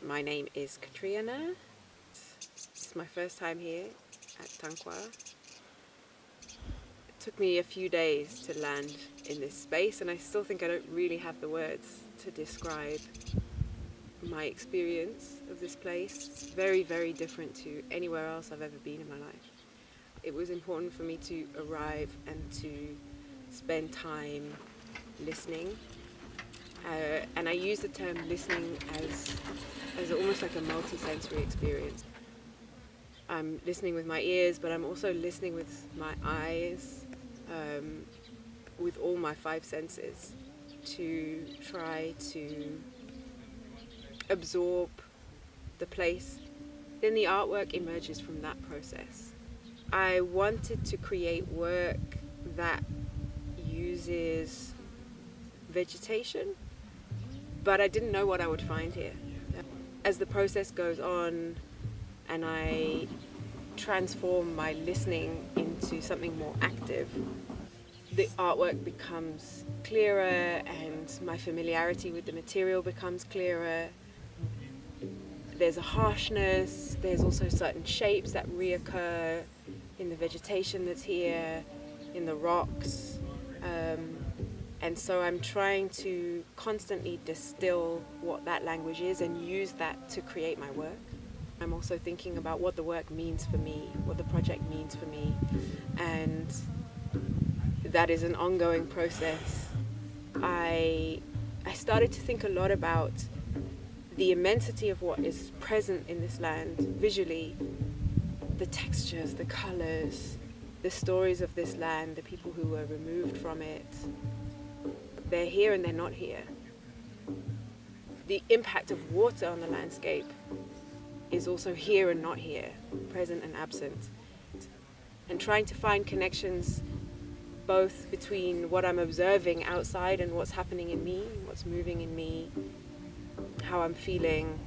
My name is Catriona. It's my first time here at Tankwa. It took me a few days to land in this space, and I still think I don't really have the words to describe my experience of this place. It's very, very different to anywhere else I've ever been in my life. It was important for me to arrive and to spend time listening. And I use the term listening as almost like a multi-sensory experience. I'm listening with my ears, but I'm also listening with my eyes, with all my 5 senses, to try to absorb the place. Then the artwork emerges from that process. I wanted to create work that uses vegetation, but I didn't know what I would find here. As the process goes on and I transform my listening into something more active, the artwork becomes clearer and my familiarity with the material becomes clearer. There's a harshness, there's also certain shapes that reoccur in the vegetation that's here, in the rocks. And so I'm trying to constantly distill what that language is and use that to create my work. I'm also thinking about what the work means for me, what the project means for me. And that is an ongoing process. I started to think a lot about the immensity of what is present in this land visually, the textures, the colors, the stories of this land, the people who were removed from it. They're here and they're not here. The impact of water on the landscape is also here and not here, present and absent. And trying to find connections both between what I'm observing outside and what's happening in me, what's moving in me, how I'm feeling,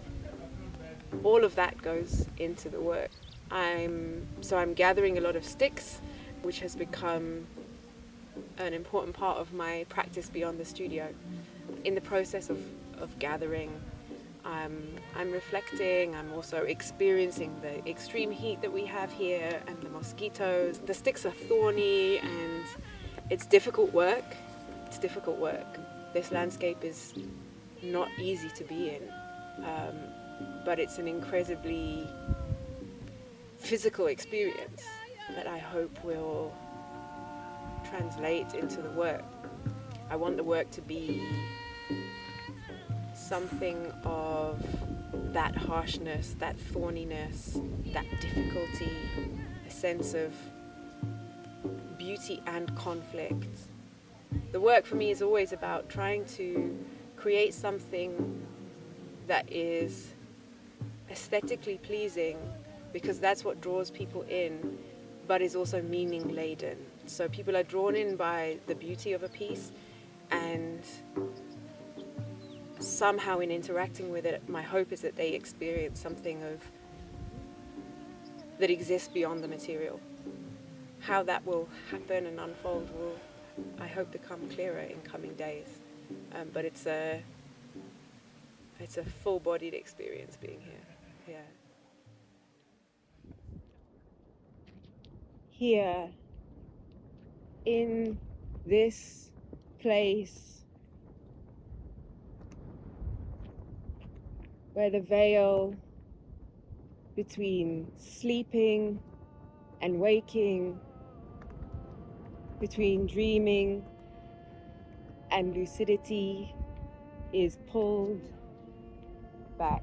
all of that goes into the work. I'm gathering a lot of sticks, which has become an important part of my practice beyond the studio. In the process of gathering, I'm reflecting, I'm also experiencing the extreme heat that we have here and the mosquitoes. The sticks are thorny and it's difficult work. It's difficult work. This landscape is not easy to be in, but it's an incredibly physical experience that I hope will translate into the work. I want the work to be something of that harshness, that thorniness, that difficulty, a sense of beauty and conflict. The work for me is always about trying to create something that is aesthetically pleasing, because that's what draws people in, but is also meaning laden. So people are drawn in by the beauty of a piece, and somehow in interacting with it, my hope is that they experience something that exists beyond the material. How that will happen and unfold will, I hope, become clearer in coming days. But it's a full-bodied experience being here. Yeah. Here, in this place, where the veil between sleeping and waking, between dreaming and lucidity is pulled back.